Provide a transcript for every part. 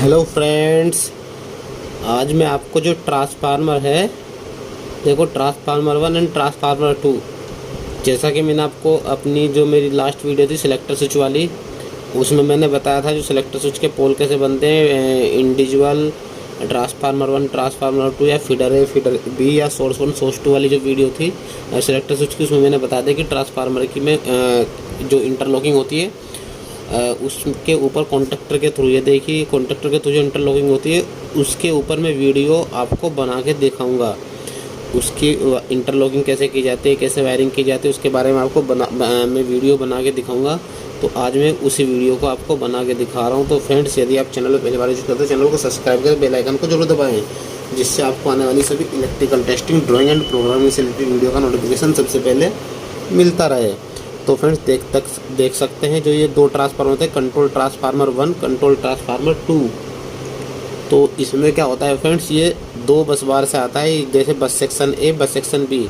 Hello friends, आज मैं आपको जो ट्रांसफार्मर है, देखो ट्रांसफार्मर 1 एंड ट्रांसफार्मर 2, जैसा कि मैंने आपको अपनी जो मेरी लास्ट वीडियो थी सिलेक्टर स्विच वाली, उसमें मैंने बताया था जो सिलेक्टर स्विच के पोल कैसे बनते हैं, इंडिविजुअल ट्रांसफार्मर 1 ट्रांसफार्मर 2 या फीडर ए फीडर बी या सोर्स 1 सोर्स 2 वाली जो वीडियो थी सिलेक्टर स्विच की, उसमें मैंने बताया था कि ट्रांसफार्मर की में जो इंटरलॉकिंग होती है उसके ऊपर कॉन्टेक्टर के थ्रू, ये देखिए कॉन्टेक्टर के थ्रू जो इंटरलॉकिंग होती है उसके ऊपर मैं वीडियो आपको बना के दिखाऊंगा। उसकी इंटरलॉकिंग कैसे की जाती है, कैसे वायरिंग की जाती है, उसके बारे में आपको मैं वीडियो बना के दिखाऊंगा। तो आज मैं उसी वीडियो को आपको बना के दिखा रहा हूँ। तो फ्रेंड्स, यदि आप चैनल पर पहली बार विजिट करते हैं, चैनल को सब्सक्राइब करें, बेल आइकन को जरूर दबाएं, जिससे आपको आने वाली सभी electrical testing, drawing and programming से रिलेटेड वीडियो का नोटिफिकेशन सबसे पहले मिलता रहे। तो फ्रेंड्स, देख सकते हैं जो ये दो ट्रांसफार्मर होते हैं, कंट्रोल ट्रांसफार्मर 1, कंट्रोल ट्रांसफार्मर 2। तो इसमें क्या होता है फ्रेंड्स, ये दो बस बार से आता है, जैसे बस सेक्शन ए, बस सेक्शन बी।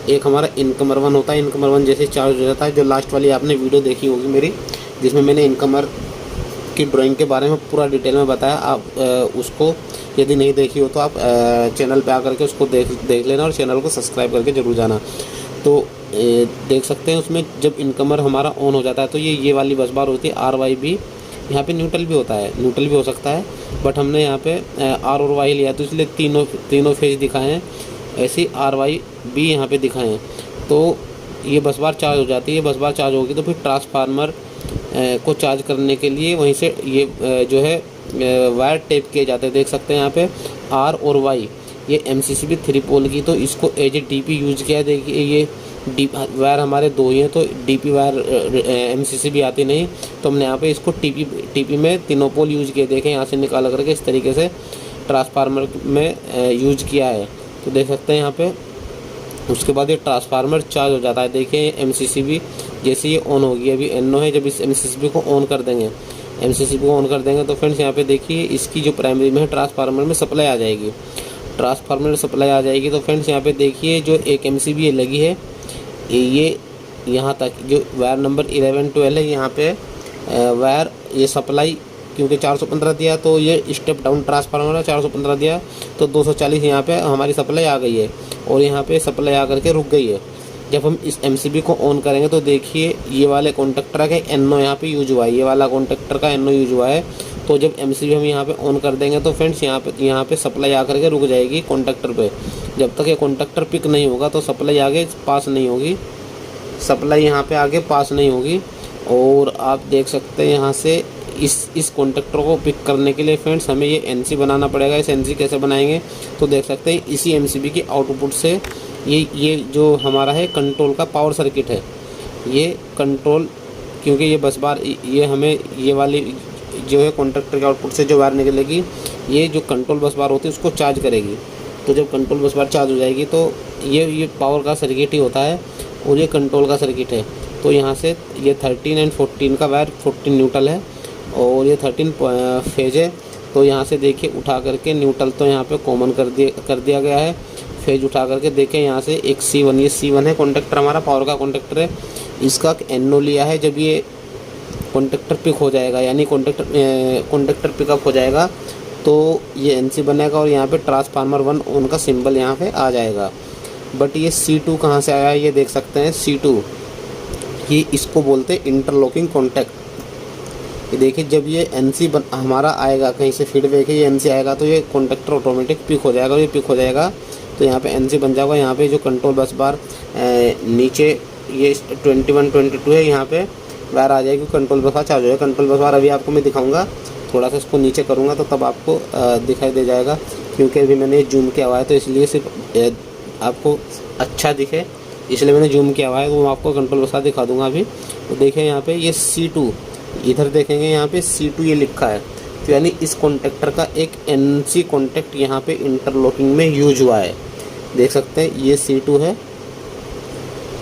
एक हमारा इनकमर 1 होता है, इनकमर 1 जैसे चार्ज हो जाता है, जो लास्ट वाली आपने वीडियो देखी होगी मेरी, जिसमें मैंने इनकमर की ड्राइंग के बारे में पूरा डिटेल में बताया। आप उसको यदि नहीं देखी हो तो आप चैनल पे आकर के उसको देख लेना और चैनल को सब्सक्राइब करके ज़रूर जाना। तो देख सकते हैं उसमें जब इनकमर हमारा ऑन हो जाता है तो ये वाली बस बार होती है RYB। यहाँ पे न्यूट्रल भी होता है, न्यूट्रल भी हो सकता है, बट हमने यहाँ पे R और Y लिया तो इसलिए तीनों फेज दिखाए हैं, ऐसे ही RYB यहाँ पे दिखाए हैं। तो ये बस बार चार्ज हो जाती है, बस बार चार्ज होगी तो फिर ट्रांसफार्मर को चार्ज करने के लिए वहीं से ये जो है वायर टेप किए जाते हैं। देख सकते हैं यहाँ पे R और Y, ये MCCB 3 पोल की, तो इसको एज ए DP यूज किया है। देखिए ये वायर हमारे दो ही हैं, तो DP वायर MCCB आती नहीं, तो हमने यहाँ पे इसको TP में तीनों पोल यूज किए। देखें यहाँ से निकाल करके इस तरीके से ट्रांसफार्मर में यूज किया है, तो देख सकते हैं यहाँ पे। उसके बाद ये ट्रांसफार्मर चार्ज हो जाता है। देखिए MCCB जैसे ये ऑन होगी, अभी NO है, जब इस MCCB को ऑन कर देंगे, MCCB को ऑन कर देंगे तो फ्रेंड्स यहाँ पे देखिए इसकी जो प्राइमरी में है ट्रांसफार्मर में सप्लाई आ जाएगी, ट्रांसफार्मर में सप्लाई आ जाएगी। तो फ्रेंड्स यहाँ पे देखिए जो एक MCB लगी है, ये यहाँ तक जो वायर नंबर 11-12 है, यहाँ पे वायर ये सप्लाई, क्योंकि 415 दिया तो ये स्टेप डाउन ट्रांसफार्मर है, 415 दिया तो 240 यहाँ पे हमारी सप्लाई आ गई है, और यहाँ पे सप्लाई आ करके रुक गई है। जब हम इस MCB को ऑन करेंगे तो देखिए ये वाले कॉन्टेक्टर का NO यहाँ पे यूज हुआ है, ये वाला कॉन्टेक्टर का NO यूज हुआ है। तो जब MCB हम यहाँ पे ऑन कर देंगे तो फ्रेंड्स यहाँ पे सप्लाई आकर के रुक जाएगी कॉन्टेक्टर पे। जब तक ये कॉन्टेक्टर पिक नहीं होगा तो सप्लाई आगे पास नहीं होगी, सप्लाई यहाँ पे आगे पास नहीं होगी। और आप देख सकते हैं यहाँ से इस कॉन्टेक्टर को पिक करने के लिए फ्रेंड्स हमें ये NC बनाना पड़ेगा। इस NC कैसे बनाएंगे तो देख सकते हैं इसी MCB की आउटपुट से ये जो हमारा है कंट्रोल का पावर सर्किट है, ये कंट्रोल, क्योंकि ये बस बार ये हमें ये वाली जो है कॉन्टेक्टर के आउटपुट से जो वायर निकलेगी, ये जो कंट्रोल बस बार होती है उसको चार्ज करेगी। तो जब कंट्रोल बस बार चार्ज हो जाएगी तो ये पावर का सर्किट ही होता है और ये कंट्रोल का सर्किट है। तो यहाँ से ये 13 एंड 14 का वायर, 14 न्यूट्रल है और ये 13 फेज है। तो यहाँ से देखिए उठा करके न्यूट्रल तो यहाँ पे कॉमन कर दिया गया है, फेज उठा करके देखें यहाँ से एक C1, ये C1 है कॉन्टेक्टर, हमारा पावर का कॉन्टेक्टर है, इसका NO लिया है। जब ये कॉन्टेक्टर पिक हो जाएगा, यानी कॉन्टेक्टर पिकअप हो जाएगा तो ये NC बनेगा और यहाँ पे ट्रांसफार्मर 1 ऑन का सिंबल यहाँ पे आ जाएगा। बट ये C2 कहाँ से आया, ये देख सकते हैं C2, ये इसको बोलते हैं इंटरलॉकिंग कॉन्टैक्ट। ये देखिए जब ये NC हमारा आएगा कहीं से फीडबैक है, ये NC आएगा तो ये कॉन्टेक्टर ऑटोमेटिक पिक हो जाएगा, ये पिक हो जाएगा तो यहाँ पे NC बन जाएगा। यहाँ पे जो कंट्रोल बस बार नीचे ये 21-22 है, यहाँ पे वायर आ जाएगी, कंट्रोल बस बार चार्ज हो जाएगा। कंट्रोल बस बार अभी आपको मैं दिखाऊंगा, थोड़ा सा इसको नीचे करूँगा तो तब आपको दिखाई दे जाएगा, क्योंकि अभी मैंने जूम किया हुआ है तो इसलिए सिर्फ आपको अच्छा दिखे इसलिए मैंने जूम किया हुआ है। तो मैं आपको कंट्रोल बस बार दिखा दूँगा अभी। तो देखें यहाँ पे ये C2, इधर देखेंगे यहाँ पे C2 ये लिखा है, तो यानी इस कॉन्टेक्टर का एक NC कॉन्टेक्ट यहाँ पे इंटरलॉकिंग में यूज हुआ है। देख सकते हैं ये C2 है,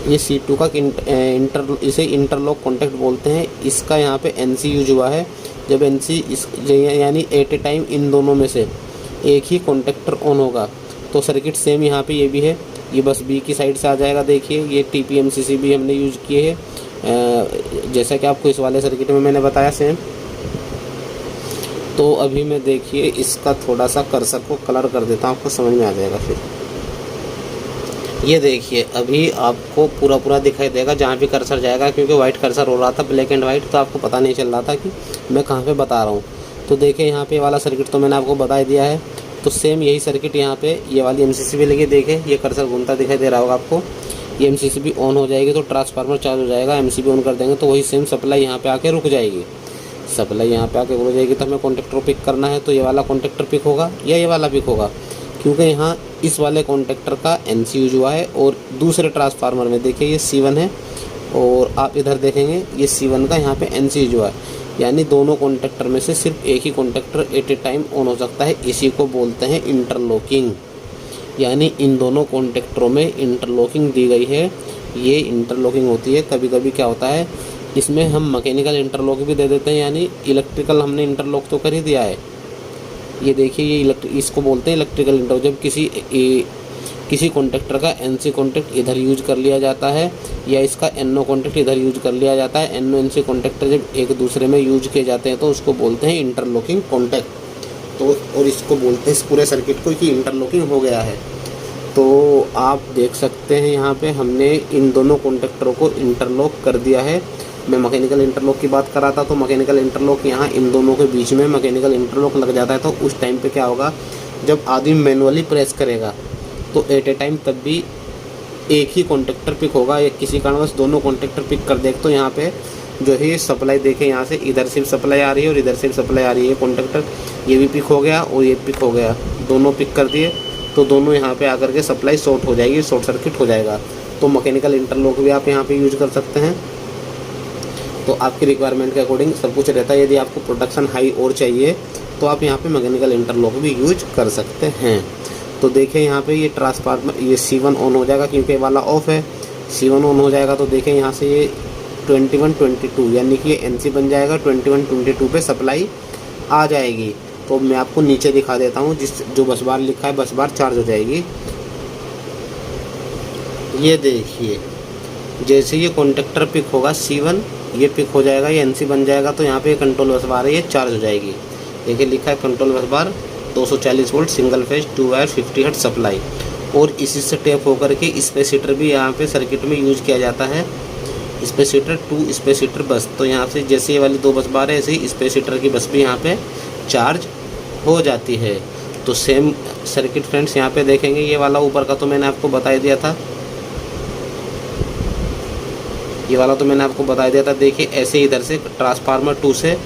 ये C2 का इसे इंटरलॉक कॉन्टेक्ट बोलते हैं, इसका यहाँ पे NC यूज हुआ है। जब NC यानी एट ए टाइम इन दोनों में से एक ही कॉन्टेक्टर ऑन होगा तो सर्किट सेम यहाँ पे ये भी है, ये बस B की साइड से आ जाएगा। देखिए ये TP MCCB हमने यूज किए हैं, जैसा कि आपको इस वाले सर्किट में मैंने बताया सेम। तो अभी मैं देखिए इसका थोड़ा सा कर्सर को कलर कर देता हूँ, आपको समझ में आ जाएगा। फिर ये देखिए अभी आपको पूरा दिखाई देगा जहाँ भी कर्सर जाएगा, क्योंकि वाइट कर्सर हो रहा था, ब्लैक एंड वाइट, तो आपको पता नहीं चल रहा था कि मैं कहाँ पे बता रहा हूँ। तो देखिए यहाँ पे वाला सर्किट तो मैंने आपको बता दिया है। तो सेम यही सर्किट यहाँ पे ये वाली एमसीसी भी लगी, देखे ये कर्सर घूमता दिखाई दे रहा होगा आपको। ये एमसीसी भी ऑन हो जाएगी तो ट्रांसफार्मर चार्ज हो जाएगा, एमसीसी ऑन कर देंगे तो वही सेम सप्लाई यहाँ पे आके रुक जाएगी। सप्लाई यहाँ पे आके रुक जाएगी तो हमें कॉन्टेक्टर पिक करना है, तो ये वाला कॉन्टेक्टर पिक होगा या ये वाला पिक होगा, क्योंकि यहाँ इस वाले कॉन्टेक्टर का एनसी यूज हुआ है। और दूसरे ट्रांसफार्मर में देखिए ये C1 है और आप इधर देखेंगे ये C1 का यहाँ पे एनसी यूज हुआ है, यानी दोनों कॉन्टेक्टर में से सिर्फ एक ही contactor at a time on हो सकता है। इसी को बोलते हैं इंटरलॉकिंग, यानी इन दोनों कॉन्टेक्टरों में इंटरलॉकिंग दी गई है। ये इंटरलॉकिंग होती है। कभी कभी क्या होता है इसमें हम मैकेनिकल इंटरलॉक भी दे देते हैं, यानी इलेक्ट्रिकल हमने इंटरलॉक तो कर ही दिया है। ये देखिए ये इसको बोलते हैं इलेक्ट्रिकल इंटरलॉक। जब किसी कॉन्टेक्टर का एनसी कॉन्टेक्ट इधर यूज कर लिया जाता है या इसका एनओ कॉन्टेक्ट इधर यूज कर लिया जाता है, एनओ एनसी कॉन्टेक्टर जब एक दूसरे में यूज किए जाते हैं तो उसको बोलते हैं इंटरलॉकिंग कॉन्टैक्ट। तो और इसको बोलते हैं इस पूरे सर्किट को कि इंटरलॉकिंग हो गया है। तो आप देख सकते हैं यहाँ पे हमने इन दोनों कॉन्टेक्टरों को इंटरलॉक कर दिया है। मैं मैकेनिकल इंटरलॉक की बात कर रहा था, तो मैकेनिकल इंटरलॉक यहाँ इन दोनों के बीच में मैकेनिकल इंटरलॉक लग जाता है। तो उस टाइम पे क्या होगा, जब आदमी मैनुअली प्रेस करेगा तो एट ए टाइम तब भी एक ही कॉन्टेक्टर पिक होगा, या किसी कारणवश दोनों कॉन्टेक्टर पिक कर दे तो यहाँ पे जो है सप्लाई देखें, यहाँ से इधर से सप्लाई आ रही है और इधर से सप्लाई आ रही है। कॉन्टेक्टर ये भी पिक हो गया और ये पिक हो गया, दोनों पिक कर दिए तो दोनों यहाँ पे आकर के सप्लाई शॉर्ट हो जाएगी, शॉर्ट सर्किट हो जाएगा। तो मैकेनिकल इंटरलॉक भी आप यहाँ पे यूज कर सकते हैं। तो आपकी रिक्वायरमेंट के अकॉर्डिंग सब कुछ रहता है। यदि आपको प्रोडक्शन हाई और चाहिए तो आप यहाँ पे मैकेनिकल इंटरलॉक भी यूज कर सकते हैं। तो देखें यहाँ पे ये ट्रांसफार्मर ये C1 ऑन हो जाएगा, क्योंकि वाला ऑफ है। C1 ऑन हो जाएगा तो देखें यहाँ से ये 21-22 यानी कि ये NC बन जाएगा। 21-22 पे सप्लाई आ जाएगी। तो मैं आपको नीचे दिखा देता हूँ, जो बस बार लिखा है बस बार चार्ज हो जाएगी। ये देखिए जैसे ये कॉन्टेक्टर पिक होगा C1, ये पिक हो जाएगा, ये NC बन जाएगा, तो यहाँ पे कंट्रोल बस बार है ये चार्ज हो जाएगी। देखिए लिखा है कंट्रोल बस बार 240 volt single phase 2 wire 50 hertz supply. और इसी से टैप होकर के स्पेसिटर भी यहाँ पे सर्किट में यूज किया जाता है। स्पेसिटर 2 स्पेसिटर बस, तो यहाँ से जैसे ये वाली 2 बस बार है ऐसे ही स्पेसिटर की बस भी यहाँ पे चार्ज हो जाती है। तो सेम सर्किट फ्रेंड्स यहाँ पे देखेंगे, ये वाला ऊपर का तो मैंने आपको बता दिया था, ये वाला तो मैंने आपको बता दिया था। देखिए ऐसे इधर से ट्रांसफार्मर 2 से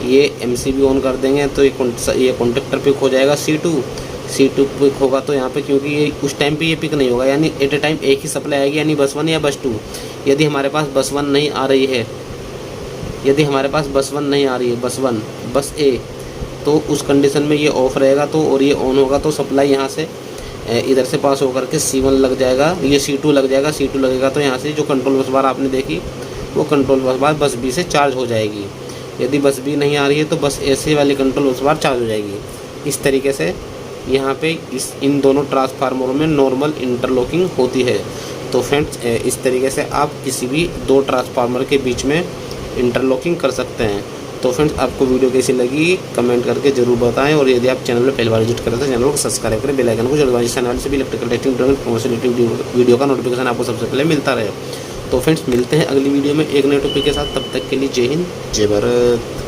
ये एमसीबी ऑन कर देंगे तो ये कॉन्टेक्टर पिक हो जाएगा C2 पिक होगा। तो यहाँ पे क्योंकि ये उस टाइम पे ये पिक नहीं होगा, यानी एट ए टाइम एक ही सप्लाई आएगी, यानी बस 1 या बस 2। यदि हमारे पास बस 1 नहीं आ रही है, यदि हमारे पास बस 1 नहीं आ रही है, बस 1 बस A, तो उस कंडीशन में ये ऑफ रहेगा। तो और ये ऑन होगा तो सप्लाई यहाँ से इधर से पास होकर के C1 लग जाएगा, ये C2 लग जाएगा। C2 लगेगा तो यहाँ से जो कंट्रोल बस बार आपने देखी वो कंट्रोल बस बार बस B से चार्ज हो जाएगी। यदि बस B नहीं आ रही है तो बस A वाली कंट्रोल बस बार चार्ज हो जाएगी। इस तरीके से यहाँ पे इन दोनों ट्रांसफार्मरों में नॉर्मल इंटरलॉकिंग होती है। तो फ्रेंड्स इस तरीके से आप किसी भी 2 ट्रांसफार्मर के बीच में इंटरलॉकिंग कर सकते हैं। तो फ्रेंड्स आपको वीडियो कैसी लगी कमेंट करके जरूर बताएं, और यदि आप चैनल में पहली बार विजिट करें तो चैनल को सब्सक्राइब करें, बेल आइकन को जरूर दबाएं, चैनल से भी इलेक्ट्रिकल टेस्टिंग प्रमोशन वीडियो का नोटिफिकेशन आपको सबसे पहले मिलता रहे। तो फ्रेंड्स मिलते हैं अगली वीडियो में एक नए टॉपिक के साथ, तब तक के लिए जय हिंद जय भारत।